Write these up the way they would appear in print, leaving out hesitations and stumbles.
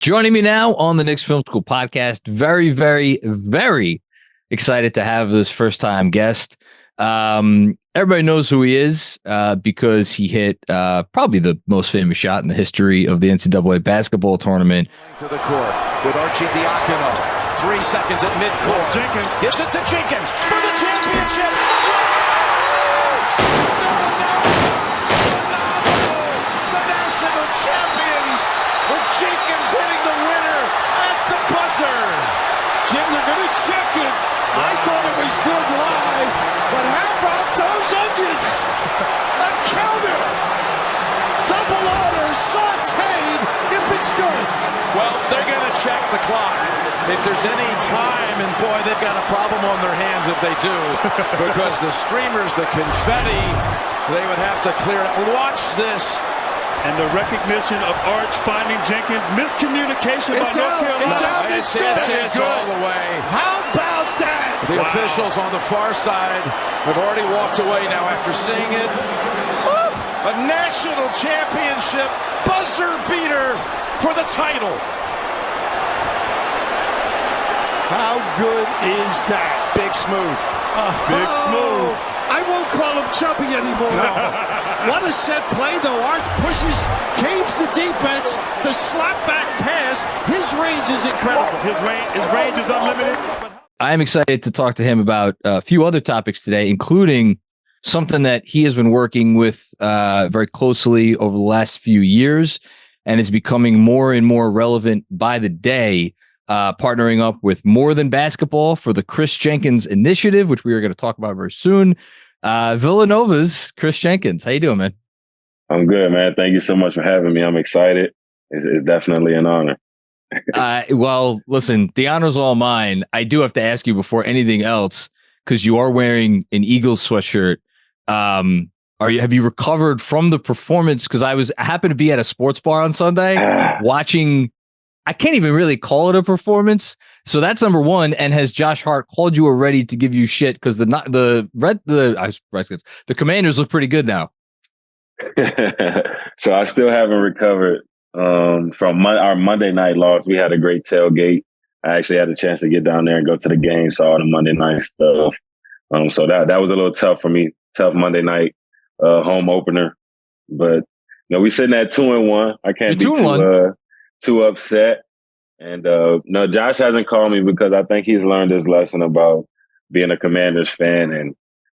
Joining me now on the Knicks Film School Podcast, very, very, very excited to have this first-time guest. Everybody knows who he is because he hit probably the most famous shot in the history of the NCAA basketball tournament. To the court with Arcidiacono. 3 seconds at midcourt. Jenkins gives it to Jenkins for the championship. The national champions with Jenkins hitting the winner at the buzzer. Jim, they're going to check it. I thought it was good live, but how about those onions? A counter. Double order, sauteed, if it's good. Well, they're going to check the clock. If there's any time, and boy, they've got a problem on their hands if they do, because the streamers, the confetti, they would have to clear it. Watch this. And the recognition of Arch finding Jenkins. Miscommunication by North Carolina. It's all the way. How about that? The officials on the far side have already walked away now after seeing it. A national championship buzzer beater for the title. How good is that? Big Smooth. Big Smooth. I won't call him chubby anymore. What a set play, though. Arch pushes, caves the defense, the slap back pass. His range is incredible. His range is unlimited. I'm excited to talk to him about a few other topics today, including something that he has been working with very closely over the last few years and is becoming more and more relevant by the day. Partnering up with More Than Basketball for the Kris Jenkins initiative, which we are going to talk about very soon. Villanova's Kris Jenkins. How you doing, man? I'm good, man. Thank you so much for having me. I'm excited. It's definitely an honor. Well, listen, the honor's all mine. I do have to ask you before anything else, because you are wearing an Eagles sweatshirt. Have you recovered from the performance? Because I happened to be at a sports bar on Sunday watching. I can't even really call it a performance. So that's number one. And has Josh Hart called you already to give you shit? Because the Commanders look pretty good now. So I still haven't recovered from our Monday night loss. We had a great tailgate. I actually had a chance to get down there and go to the game, saw all the Monday night stuff. So that was a little tough for me. Tough Monday night home opener. But we sitting at 2-1. I can't be too upset. And no, Josh hasn't called me because I think he's learned his lesson about being a Commanders fan and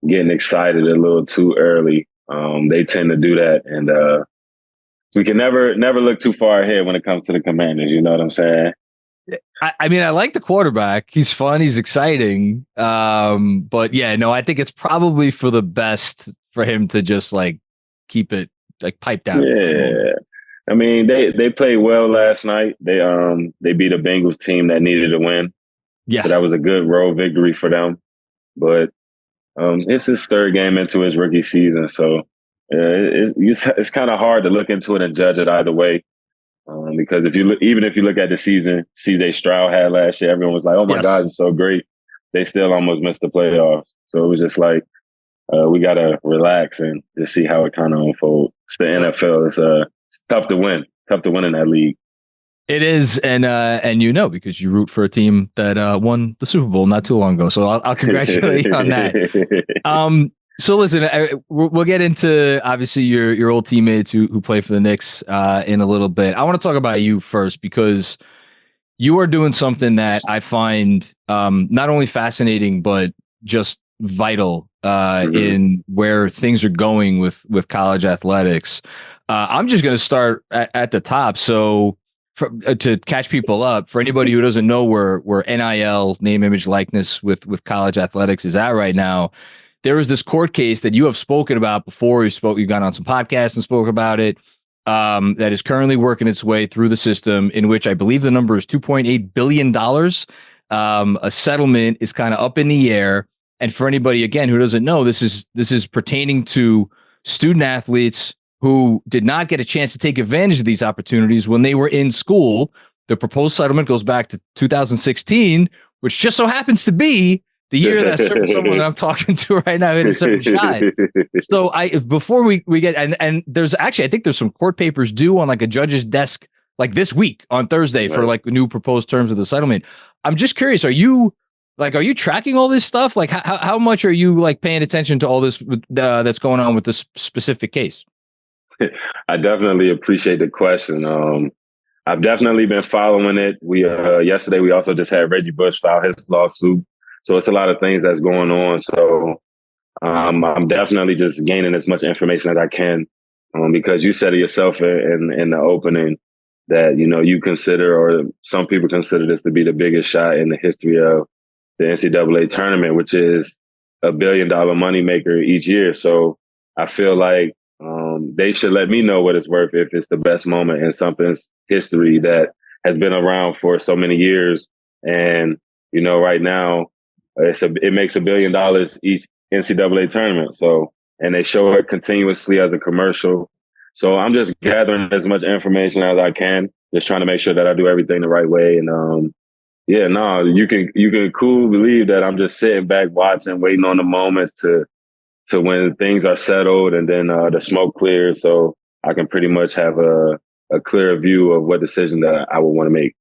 getting excited a little too early. They tend to do that. And we can never look too far ahead when it comes to the Commanders. You know what I'm saying? I mean, I like the quarterback. He's fun. He's exciting. But yeah, no, I think it's probably for the best for him to just keep it pipe down. Yeah. I mean, they played well last night. They beat a Bengals team that needed to win. Yeah. So that was a good road victory for them. But it's his third game into his rookie season. So it's kind of hard to look into it and judge it either way. Because if you look at the season CJ Stroud had last year, everyone was like, oh my God, it's so great. They still almost missed the playoffs. So it was just we got to relax and just see how it kind of unfolds. It's the NFL. It's tough to win in that league. It is, and because you root for a team that won the Super Bowl not too long ago. So I'll congratulate you on that. So listen, we'll get into obviously your old teammates who play for the Knicks in a little bit. I want to talk about you first because you are doing something that I find not only fascinating but just vital in where things are going with college athletics. I'm just going to start at the top. So to catch people up, for anybody who doesn't know where NIL, name, image, likeness with college athletics is at right now, there is this court case that you have spoken about before. You've gone on some podcasts and spoke about it. That is currently working its way through the system, in which I believe the number is $2.8 billion. A settlement is kind of up in the air. And for anybody, again, who doesn't know, this is pertaining to student athletes who did not get a chance to take advantage of these opportunities when they were in school. The proposed settlement goes back to 2016, which just so happens to be the year that someone that I'm talking to right now hit a certain shot. So before we get, and there's actually, I think there's some court papers due on a judge's desk like this week on Thursday Right. for like new proposed terms of the settlement. I'm just curious, are you tracking all this stuff? Like how much are you like paying attention to all this that's going on with this specific case? I definitely appreciate the question. I've definitely been following it. We yesterday we also just had Reggie Bush file his lawsuit, so it's a lot of things that's going on. So I'm definitely just gaining as much information as I can, because you said it yourself in the opening that you consider, or some people consider this to be the biggest shot in the history of the NCAA tournament, which is $1 billion moneymaker each year. So I feel like they should let me know what it's worth if it's the best moment in something's history that has been around for so many years. And, right now it makes $1 billion each NCAA tournament. So, and they show it continuously as a commercial. So I'm just gathering as much information as I can, just trying to make sure that I do everything the right way. And, you can cool believe that I'm just sitting back watching, waiting on the moments to when things are settled and then the smoke clears, so I can pretty much have a clear view of what decision that I would want to make.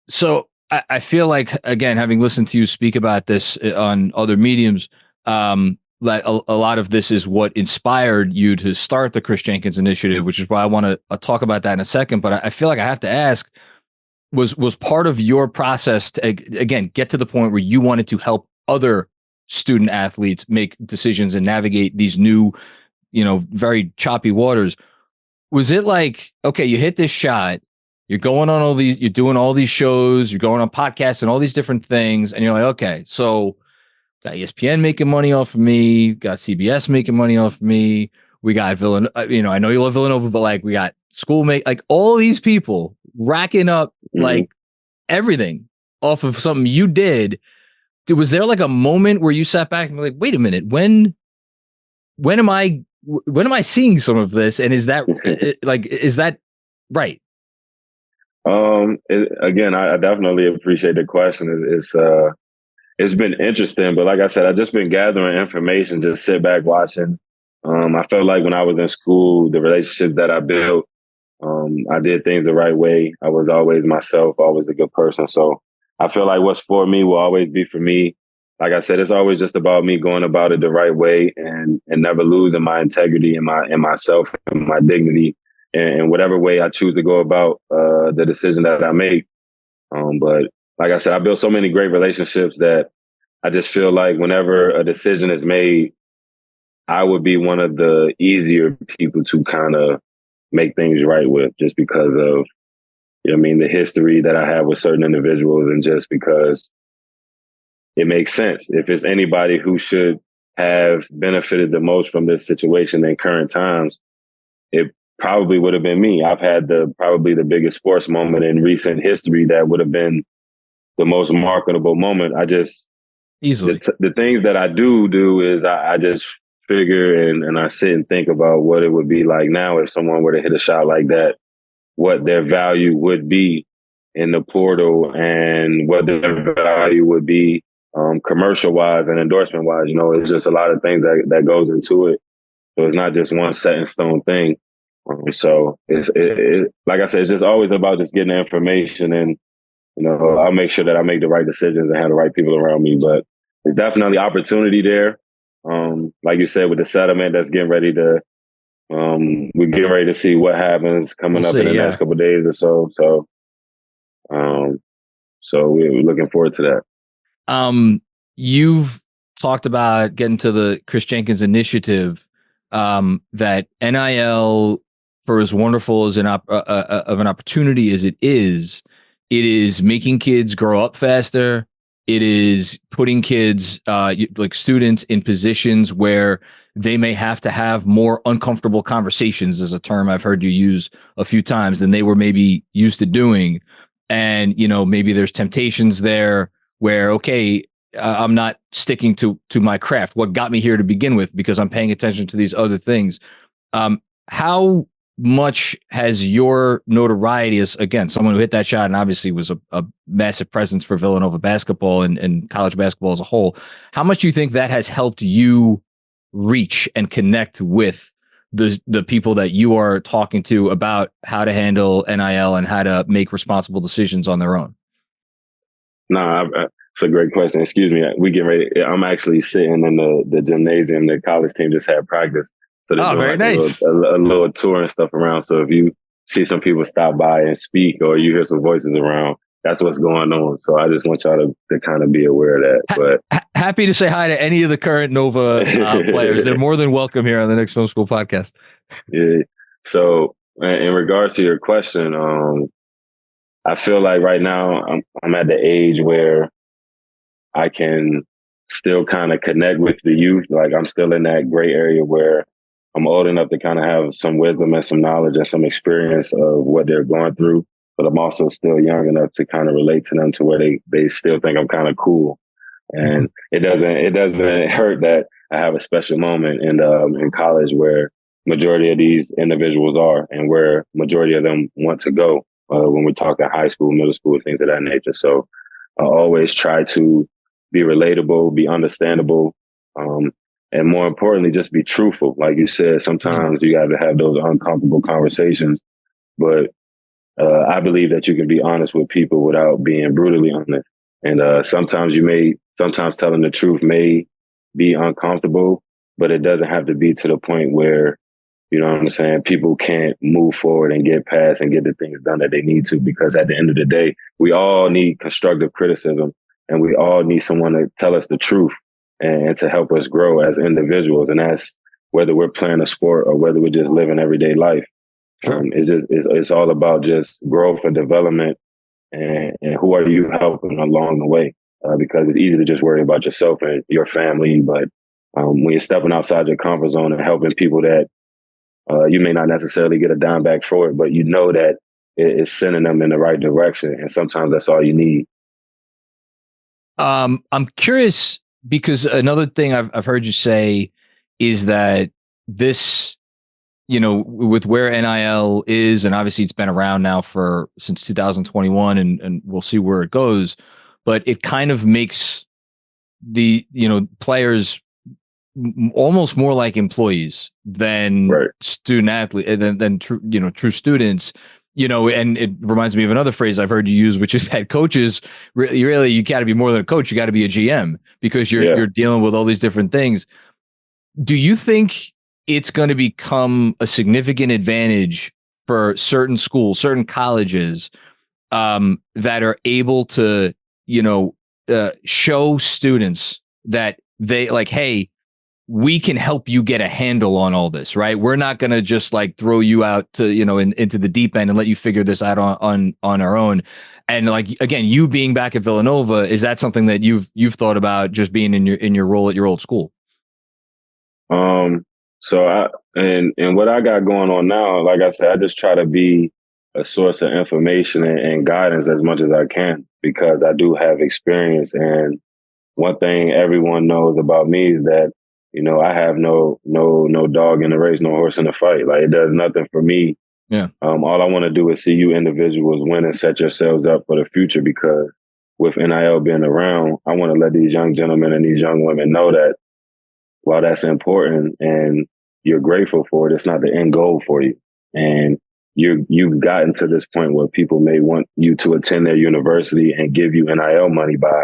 So I feel like, again, having listened to you speak about this on other mediums, like a lot of this is what inspired you to start the Kris Jenkins initiative, which is why I want to talk about that in a second. But I feel like I have to ask, was part of your process to, again, get to the point where you wanted to help other student athletes make decisions and navigate these new, very choppy waters? Was it like, okay, you hit this shot, you're going on you're doing all these shows, you're going on podcasts and all these different things, and you're like, okay, so got ESPN making money off of me, got CBS making money off of me, we got Villanova, I know you love Villanova, but like we got like all these people racking up like everything off of something you did. Was there like a moment where you sat back and were like, wait a minute, when am I seeing some of this? And is that is that right? Again, I definitely appreciate the question. It's been interesting, but like I said, I've just been gathering information, just sit back watching. I felt like when I was in school, the relationships that I built, I did things the right way. I was always myself, always a good person. So I feel like what's for me will always be for me. Like I said, it's always just about me going about it the right way and never losing my integrity and myself and my dignity in whatever way I choose to go about the decision that I make. But like I said, I built so many great relationships that I just feel like whenever a decision is made, I would be one of the easier people to kind of make things right with, just because of the history that I have with certain individuals, and just because it makes sense. If it's anybody who should have benefited the most from this situation in current times, it probably would have been me. I've had probably the biggest sports moment in recent history that would have been the most marketable moment. I just easily the things that I do is I just figure and I sit and think about what it would be like now if someone were to hit a shot like that, what their value would be in the portal and what their value would be commercial wise and endorsement wise. It's just a lot of things that goes into it. So it's not just one set in stone thing. So it's like I said, it's just always about just getting the information, and I'll make sure that I make the right decisions and have the right people around me. But it's definitely opportunity there. Like you said, with the settlement that's getting ready to, we're getting ready to see what happens coming up in the next couple of days or so. So we're looking forward to that. You've talked about getting to the Kris Jenkins initiative, that NIL, for as wonderful as of an opportunity as it is making kids grow up faster. It is putting kids, like students, in positions where they may have to have more uncomfortable conversations, is a term I've heard you use a few times, than they were maybe used to doing. And, maybe there's temptations there where, okay, I'm not sticking to my craft, what got me here to begin with, because I'm paying attention to these other things. How much has your notoriety as, again, someone who hit that shot and obviously was a massive presence for Villanova basketball and college basketball as a whole, how much do you think that has helped you reach and connect with the people that you are talking to about how to handle NIL and how to make responsible decisions on their own? No, it's a great question. Excuse me. We get ready. I'm actually sitting in the gymnasium. The college team just had practice. So they're doing very nice. a little tour and stuff around. So if you see some people stop by and speak, or you hear some voices around, that's what's going on. So I just want y'all to kind of be aware of that. But happy to say hi to any of the current Nova players. They're more than welcome here on the Knicks Film School Podcast. Yeah. So in regards to your question, I feel like right now I'm at the age where I can still kind of connect with the youth. Like I'm still in that gray area where I'm old enough to kind of have some wisdom and some knowledge and some experience of what they're going through. But I'm also still young enough to kind of relate to them to where they still think I'm kind of cool. And it doesn't hurt that I have a special moment in college where majority of these individuals are and where majority of them want to go when we talk to high school, middle school, things of that nature. So I always try to be relatable, be understandable, and more importantly, just be truthful. Like you said, sometimes you got to have those uncomfortable conversations, but I believe that you can be honest with people without being brutally honest. And sometimes telling the truth may be uncomfortable, but it doesn't have to be to the point where, you know what I'm saying, people can't move forward and get past and get the things done that they need to. Because at the end of the day, we all need constructive criticism and we all need someone to tell us the truth and to help us grow as individuals. And that's whether we're playing a sport or whether we're just living everyday life. Sure. It's all about just growth and development and who are you helping along the way? Because it's easy to just worry about yourself and your family. But when you're stepping outside your comfort zone and helping people that you may not necessarily get a dime back for it, but you know that it's sending them in the right direction. And sometimes that's all you need. I'm curious because another thing I've heard you say is that this, you know, with where NIL is, and obviously it's been around now since 2021 and we'll see where it goes, but it kind of makes the, you know, players almost more like employees than student athletes, than true, you know, true students, you know. And it reminds me of another phrase I've heard you use, which is that coaches really you got to be more than a coach. You got to be a GM because you're dealing with all these different things. Do you think it's going to become a significant advantage for certain schools, certain colleges that are able to, you know, show students that they like, hey, we can help you get a handle on all this, right? We're not going to just like throw you out to, you know, into the deep end and let you figure this out on our own. And like, again, you being back at Villanova, is that something that you've thought about just being in your role at your old school? So what I got going on now, like I said, I just try to be a source of information and guidance as much as I can because I do have experience. And one thing everyone knows about me is that, you know, I have no dog in the race, no horse in the fight. Like it does nothing for me. Yeah. All I want to do is see you individuals win and set yourselves up for the future because with NIL being around, I want to let these young gentlemen and these young women know that while that's important and you're grateful for it, it's not the end goal for you. And you've gotten to this point where people may want you to attend their university and give you NIL money by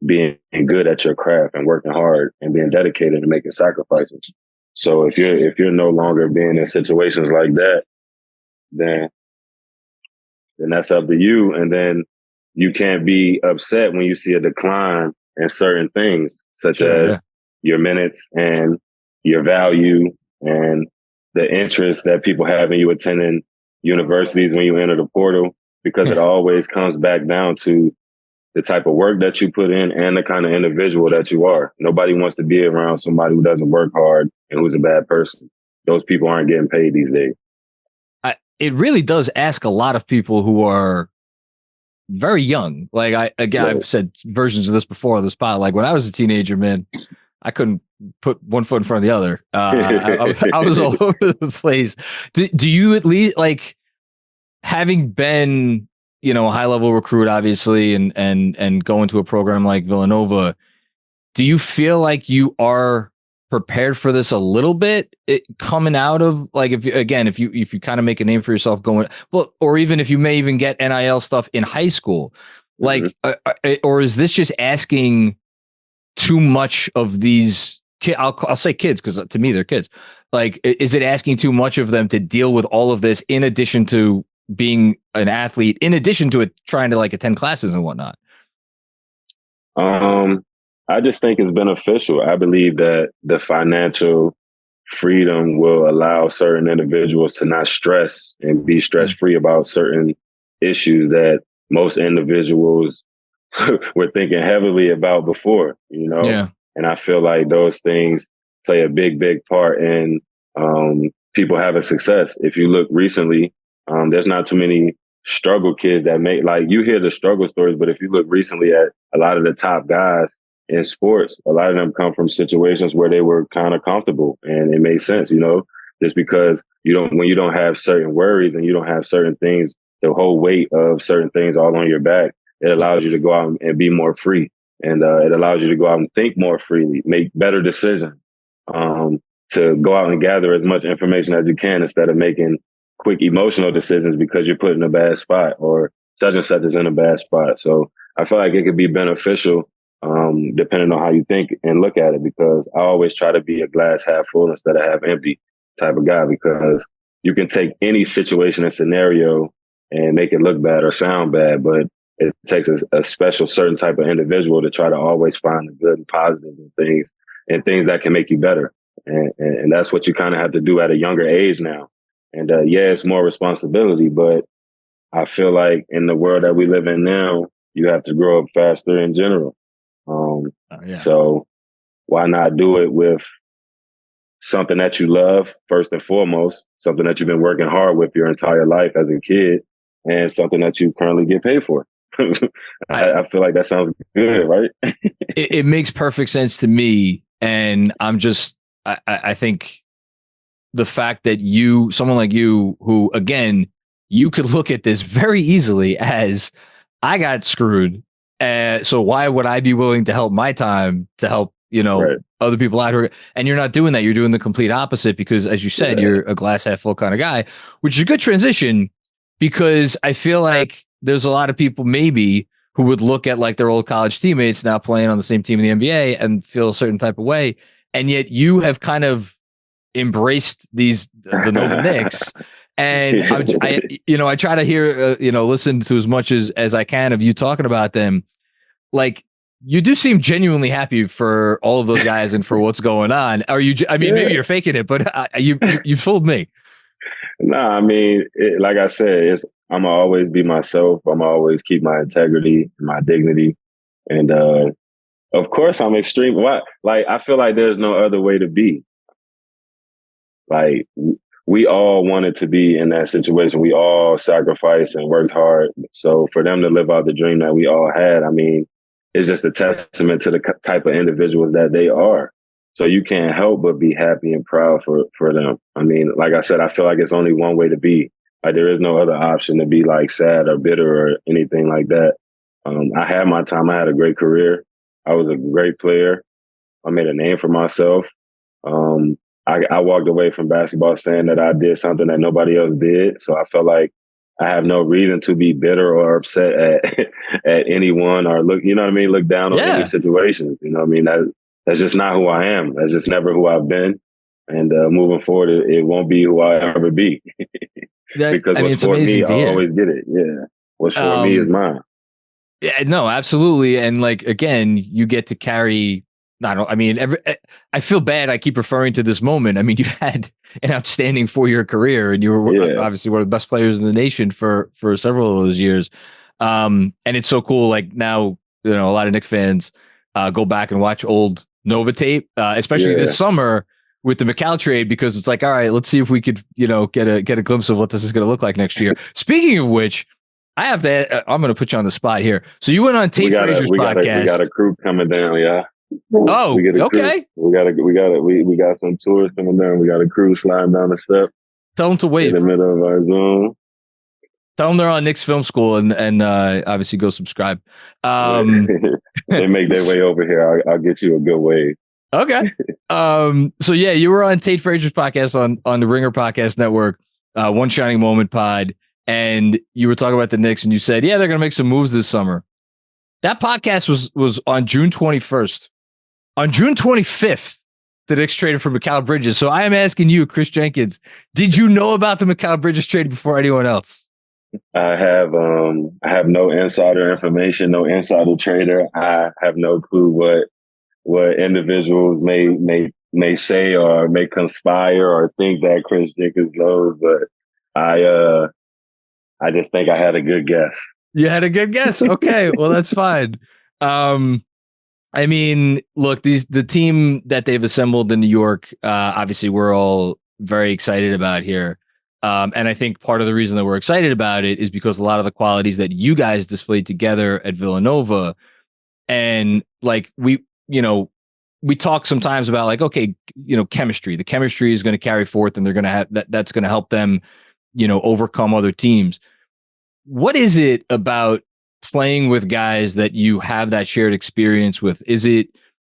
being good at your craft and working hard and being dedicated and making sacrifices. So if you're no longer being in situations like that, then that's up to you. And then you can't be upset when you see a decline in certain things, such as your minutes and your value and the interest that people have in you attending universities when you enter the portal, because it always comes back down to the type of work that you put in and the kind of individual that you are. Nobody wants to be around somebody who doesn't work hard and who's a bad person. Those people aren't getting paid these days. It really does ask a lot of people who are very young. Like I've said versions of this before on the spot. Like when I was a teenager, man, I couldn't put one foot in front of the other. I was all over the place. Do you at least, like, having been, you know, a high level recruit, obviously, and going to a program like Villanova, do you feel like you are prepared for this a little bit, coming out of like, if you kind of make a name for yourself going, well, or even if you may even get NIL stuff in high school, like, or is this just asking too much of these kids? I'll say kids, because to me, they're kids. Like, is it asking too much of them to deal with all of this in addition to being an athlete, in addition to it trying to like attend classes and whatnot? I just think it's beneficial. I believe that the financial freedom will allow certain individuals to not stress and be stress-free about certain issues that most individuals were thinking heavily about before, you know? Yeah. And I feel like those things play a big, big part in people having success. If you look recently, there's not too many struggle kids that make, like, you hear the struggle stories, but if you look recently at a lot of the top guys in sports, a lot of them come from situations where they were kind of comfortable, and it made sense, you know, just because when you don't have certain worries and you don't have certain things, the whole weight of certain things all on your back, it allows you to go out and be more free. And it allows you to go out and think more freely, make better decisions, to go out and gather as much information as you can instead of making quick emotional decisions because you're put in a bad spot or such and such is in a bad spot. So I feel like it could be beneficial depending on how you think and look at it, because I always try to be a glass half full instead of half empty type of guy, because you can take any situation and scenario and make it look bad or sound bad, but it takes a special certain type of individual to try to always find the good and positive in things that can make you better. And that's what you kind of have to do at a younger age now. And yeah, it's more responsibility, but I feel like in the world that we live in now, you have to grow up faster in general. So why not do it with something that you love, first and foremost, something that you've been working hard with your entire life as a kid, and something that you currently get paid for? I feel like that sounds good, right? It makes perfect sense to me. And I think the fact that someone like you, who, again, you could look at this very easily as, I got screwed. So why would I be willing to help my time to help, right, other people out here? And you're not doing that. You're doing the complete opposite, because, as you said, you're a glass half full kind of guy, which is a good transition, because I feel like there's a lot of people maybe who would look at like their old college teammates now playing on the same team in the NBA and feel a certain type of way. And yet you have kind of embraced the Nova Knicks. And I try to hear, listen to as much as I can of you talking about them. Like, you do seem genuinely happy for all of those guys and for what's going on. Are you? I mean, maybe you're faking it, but you fooled me. No, I mean, like I said, I'm gonna always be myself. I'm gonna always keep my integrity, my dignity, and of course, I'm extreme. Like, I feel like there's no other way to be. Like, we all wanted to be in that situation. We all sacrificed and worked hard. So for them to live out the dream that we all had, I mean, it's just a testament to the type of individuals that they are. So you can't help but be happy and proud for them. I mean, like I said, I feel like it's only one way to be. Like, there is no other option to be like sad or bitter or anything like that. I had my time. I had a great career. I was a great player. I made a name for myself. I walked away from basketball saying that I did something that nobody else did. So I felt like I have no reason to be bitter or upset at anyone or look down on any situation. You know what I mean? That's just not who I am. That's just never who I've been. And moving forward, it won't be who I ever be. Because what's for me, I'll always get it. Yeah. What's for me is mine. Yeah, no, absolutely. And like, again, you get to carry, I feel bad. I keep referring to this moment. I mean, you had an outstanding 4-year career, and you were obviously one of the best players in the nation for several of those years. And it's so cool. Like, now, a lot of Knicks fans go back and watch old Nova tape, especially this summer with the Mikal trade, because it's like, all right, let's see if we could, get a glimpse of what this is going to look like next year. Speaking of which, I'm going to put you on the spot here. So you went on Tate Frazier's podcast. We got a crew coming down, yeah. Oh, okay. We got some tours coming down. We got a crew sliding down the step. Tell them to wait in the middle of our zone. Tell them they're on Knicks Film School and obviously go subscribe. They make their way over here. I'll get you a good wave. Okay. So yeah, you were on Tate Frazier's podcast on the Ringer Podcast Network, One Shining Moment Pod, and you were talking about the Knicks, and you said, yeah, they're going to make some moves this summer. That podcast was on June 21st. On June 25th, the Knicks traded for Mikal Bridges. So I am asking you, Kris Jenkins, did you know about the Mikal Bridges trade before anyone else? I have no insider information, no insider trader. I have no clue what individuals may say or may conspire or think that Kris Jenkins knows, but I just think I had a good guess. You had a good guess. Okay, well that's fine. I mean, look, the team that they've assembled in New York, obviously we're all very excited about here. And I think part of the reason that we're excited about it is because a lot of the qualities that you guys displayed together at Villanova, and like we talk sometimes about like, okay, chemistry. The chemistry is going to carry forth, and they're going to have that's going to help them, overcome other teams. What is it about playing with guys that you have that shared experience with? Is it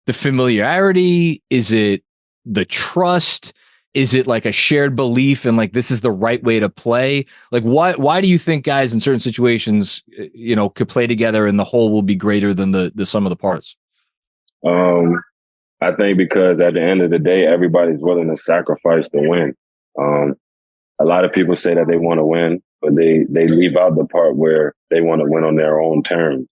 the familiarity? Is it the trust? Is it like a shared belief and like this is the right way to play? Like why do you think guys in certain situations, could play together and the whole will be greater than the sum of the parts? I think because at the end of the day, everybody's willing to sacrifice to win. A lot of people say that they want to win, but they leave out the part where they want to win on their own terms.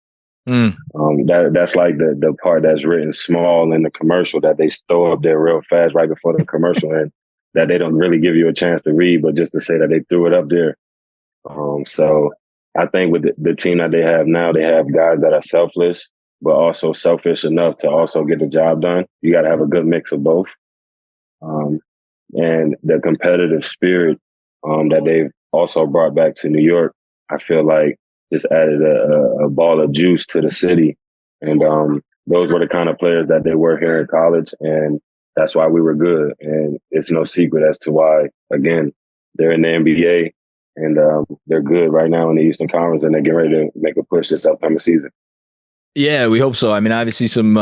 That's like the part that's written small in the commercial that they throw up there real fast right before the commercial, and that they don't really give you a chance to read, but just to say that they threw it up there. So I think with the team that they have now, they have guys that are selfless, but also selfish enough to also get the job done. You got to have a good mix of both. And the competitive spirit that they've also brought back to New York, I feel like just added a ball of juice to the city. And those were the kind of players that they were here in college. And that's why we were good. And it's no secret as to why, again, they're in the NBA and they're good right now in the Eastern Conference, and they're getting ready to make a push this upcoming season. Yeah, we hope so. I mean, obviously some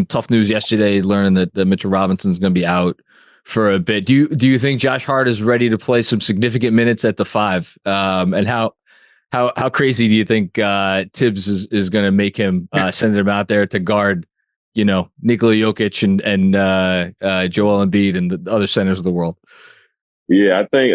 tough news yesterday, learning that Mitchell Robinson's going to be out for a bit. Do you think Josh Hart is ready to play some significant minutes at the 5? And how crazy do you think Tibbs is going to make him send him out there to guard, Nikola Jokic and Joel Embiid and the other centers of the world? Yeah, I think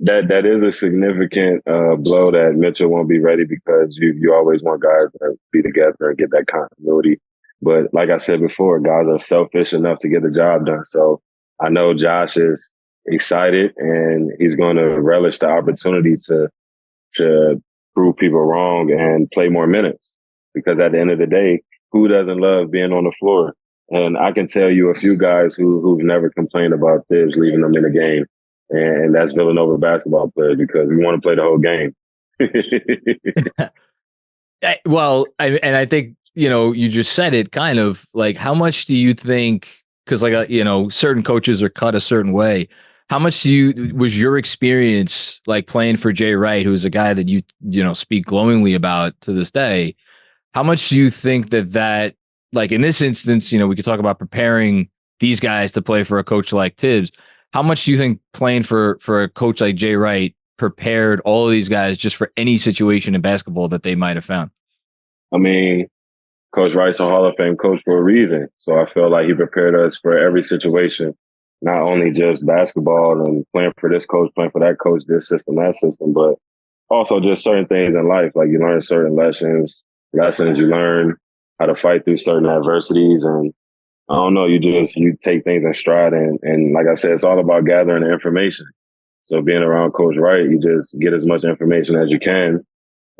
that is a significant blow that Mitchell won't be ready, because you always want guys to be together and get that continuity. But like I said before, guys are selfish enough to get the job done. So I know Josh is excited, and he's going to relish the opportunity to prove people wrong and play more minutes. Because at the end of the day, who doesn't love being on the floor? And I can tell you a few guys who've never complained about Tibbs leaving them in the game. And that's Villanova basketball players, because we want to play the whole game. Well, I think, you just said it kind of like, how much do you think, because like, certain coaches are cut a certain way. How much was your experience like playing for Jay Wright, who's a guy that you speak glowingly about to this day? How much do you think that like in this instance, we could talk about preparing these guys to play for a coach like Tibbs. How much do you think playing for a coach like Jay Wright prepared all of these guys just for any situation in basketball that they might have found? I mean, Coach Wright's a Hall of Fame coach for a reason. So I feel like he prepared us for every situation, not only just basketball and playing for this coach, playing for that coach, this system, that system, but also just certain things in life. Like you learn certain lessons, you learn how to fight through certain adversities. And I don't know, you take things in stride. And like I said, it's all about gathering the information. So being around Coach Wright, you just get as much information as you can,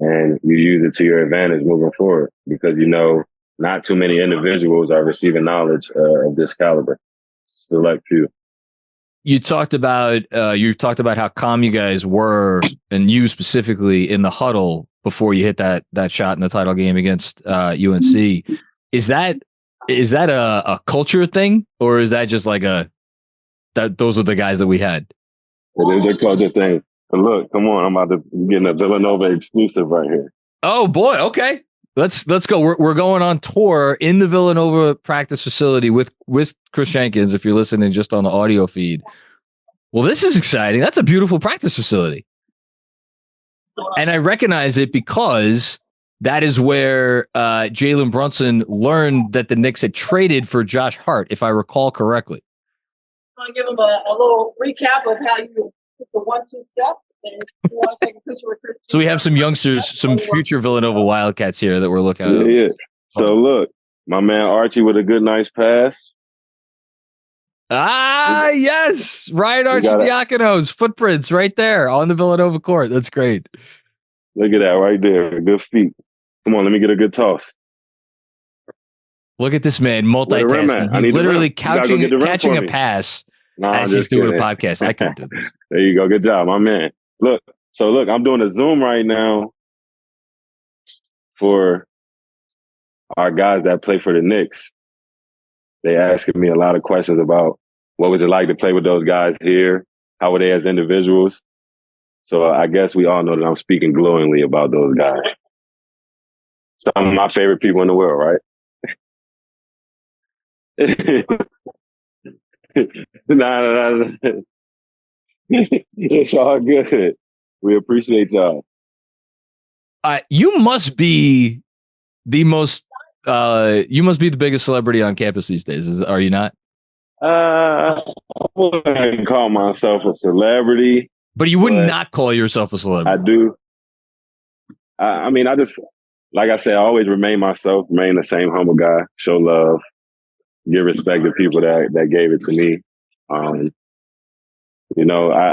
and you use it to your advantage moving forward, because not too many individuals are receiving knowledge of this caliber. Select few. You talked about how calm you guys were, and you specifically in the huddle before you hit that shot in the title game against UNC. Is that a culture thing, or is that just like those are the guys that we had? It is a culture thing. But look, come on, I'm about to get a Villanova exclusive right here. Oh boy, okay. let's go. We're going on tour in the Villanova practice facility with Kris Jenkins. If you're listening just on the audio feed, well, this is exciting. That's a beautiful practice facility, and I recognize it because that is where Jalen Brunson learned that the Knicks had traded for Josh Hart, if I recall correctly. Want to give him a little recap of how you took the 1-2 step? And you want to take a picture with Chris? So we have some youngsters, some future Villanova Wildcats here that we're looking at. Yeah. So look, my man Archie with a good, nice pass. Yes. Ryan Arcidiacono's footprints right there on the Villanova court. That's great. Look at that right there. Good feet. Come on, let me get a good toss. Look at this man multitasking. He's literally catching a pass as he's doing a podcast. I can't do this. There you go. Good job, my man. Look, I'm doing a Zoom right now for our guys that play for the Knicks. They asking me a lot of questions about what was it like to play with those guys here? How were they as individuals? So I guess we all know that I'm speaking glowingly about those guys. Some of my favorite people in the world, right? Nah. It's all good. We appreciate y'all. You must be the biggest celebrity on campus these days. Are you not? I wouldn't call myself a celebrity. But you would not call yourself a celebrity. I do. I mean, I just, like I said, I always remain myself, remain the same humble guy, show love, give respect to people that gave it to me. I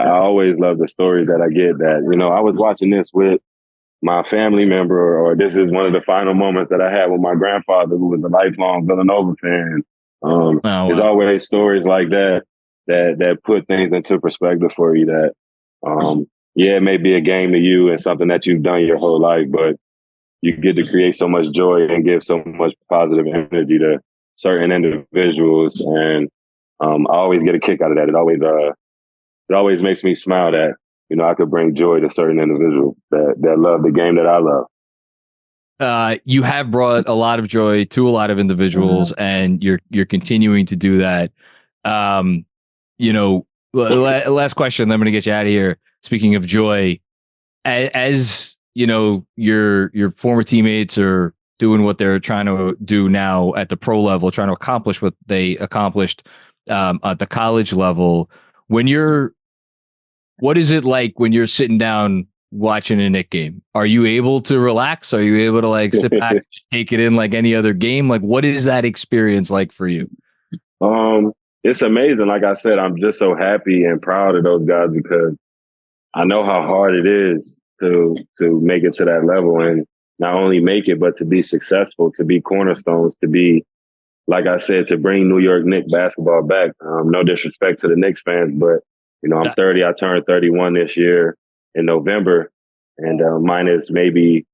always love the stories that I get that, I was watching this with my family member, or this is one of the final moments that I had with my grandfather, who was a lifelong Villanova fan. There's always stories like that put things into perspective for you that, it may be a game to you and something that you've done your whole life, but you get to create so much joy and give so much positive energy to certain individuals. And I always get a kick out of that. It always makes me smile that, I could bring joy to certain individuals that love the game that I love. You have brought a lot of joy to a lot of individuals, and you're continuing to do that. Last question, then I'm going to get you out of here. Speaking of joy, as your former teammates are doing what they're trying to do now at the pro level, trying to accomplish what they accomplished at the college level. What is it like when you're sitting down watching a Knicks game? Are you able to relax? Are you able to sit back, take it in like any other game? What is that experience like for you? It's amazing. Like I said, I'm just so happy and proud of those guys because I know how hard it is to make it to that level, and not only make it, but to be successful, to be cornerstones, to be, like I said, to bring New York Knicks basketball back. No disrespect to the Knicks fans, but I'm 30. I turned 31 this year in November, and minus maybe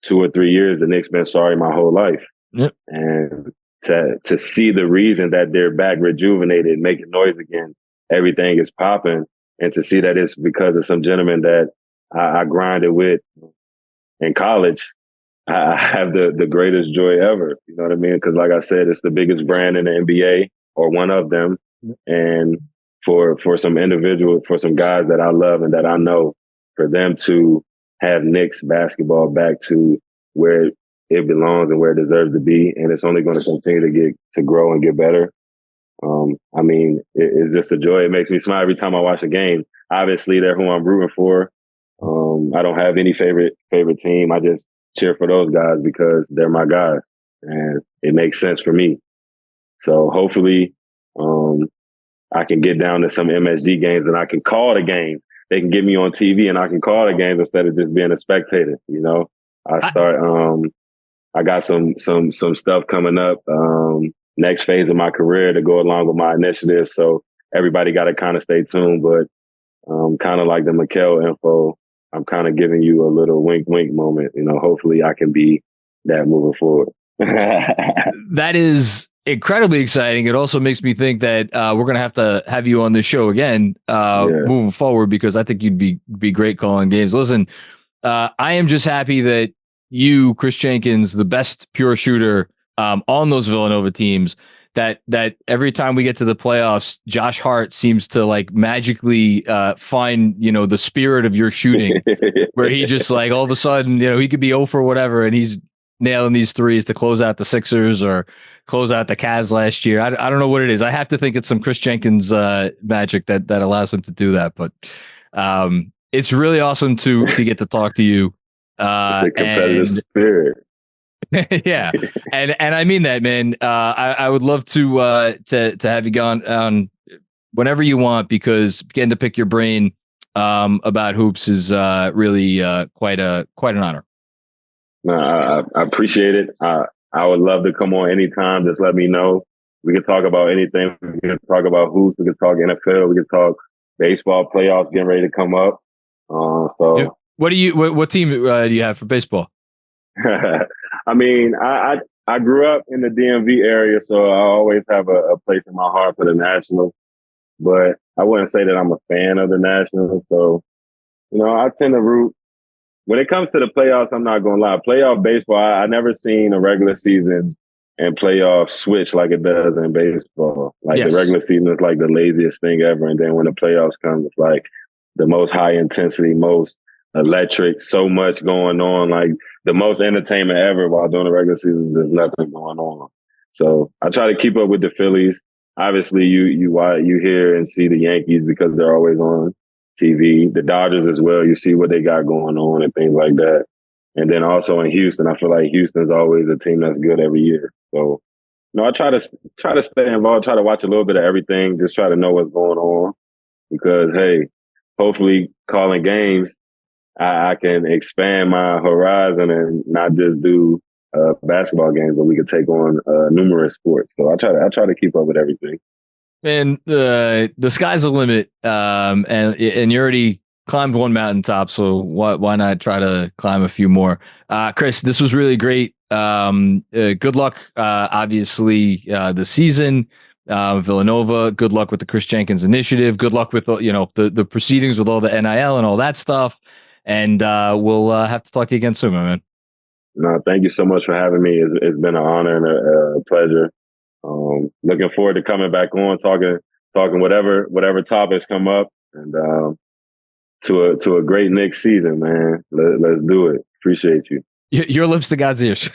2 or 3 years, the Knicks been sorry my whole life. Yep. And to see the reason that they're back rejuvenated, making noise again, everything is popping, and to see that it's because of some gentleman that I grinded with in college, I have the greatest joy ever. You know what I mean? Because like I said, it's the biggest brand in the NBA, or one of them. And for some individuals, for some guys that I love and that I know, for them to have Knicks basketball back to where it belongs and where it deserves to be, and it's only going to continue to grow and get better. It's just a joy. It makes me smile every time I watch a game. Obviously, they're who I'm rooting for. I don't have any favorite team. I just cheer for those guys because they're my guys, and it makes sense for me. So hopefully, I can get down to some MSG games and I can call the game. They can get me on TV and I can call the games instead of just being a spectator. I got some stuff coming up. Next phase of my career to go along with my initiative. So everybody got to kind of stay tuned, but kind of like the Mikal info, I'm kind of giving you a little wink moment. Hopefully I can be that moving forward. That is incredibly exciting. It also makes me think that we're going to have you on this show again moving forward, because I think you'd be great calling games. Listen, I am just happy that you, Kris Jenkins, the best pure shooter on those Villanova teams, that every time we get to the playoffs, Josh Hart seems to like magically find, the spirit of your shooting, where he just like all of a sudden, he could be 0 for whatever, and he's nailing these threes to close out the Sixers or close out the Cavs last year. I don't know what it is. I have to think it's some Kris Jenkins magic that allows him to do that. But it's really awesome to get to talk to you. The competitive spirit. Yeah, and I mean that, man. I would love to have you on whenever you want, because getting to pick your brain about hoops is really quite an honor. I appreciate it. I would love to come on anytime. Just let me know. We can talk about anything. We can talk about hoops. We can talk NFL. We can talk baseball playoffs getting ready to come up. So, what team do you have for baseball? I mean, I grew up in the DMV area, so I always have a place in my heart for the Nationals. But I wouldn't say that I'm a fan of the Nationals. So, I tend to root. When it comes to the playoffs, I'm not going to lie. Playoff baseball, I never seen a regular season and playoff switch like it does in baseball. Like The regular season is like the laziest thing ever. And then when the playoffs come, it's like the most high intensity, most electric, so much going on, like the most entertainment ever, while during the regular season, there's nothing going on. So I try to keep up with the Phillies. Obviously, you hear and see the Yankees because they're always on TV. The Dodgers as well. You see what they got going on and things like that. And then also in Houston, I feel like Houston's always a team that's good every year. So, I try to stay involved, try to watch a little bit of everything, just try to know what's going on. Because, hey, hopefully calling games, I can expand my horizon and not just do basketball games, but we could take on numerous sports. So I try to keep up with everything. And the sky's the limit, and you already climbed one mountaintop, so why not try to climb a few more? Kris, this was really great. Good luck, obviously, the season. Villanova, good luck with the Kris Jenkins initiative. Good luck with the proceedings with all the NIL and all that stuff. And we'll have to talk to you again soon, my man. No, thank you so much for having me. It's been an honor and a pleasure. Looking forward to coming back on, talking whatever topics come up, and to a great Knicks season, man. Let's do it. Appreciate you. Your lips to God's ears.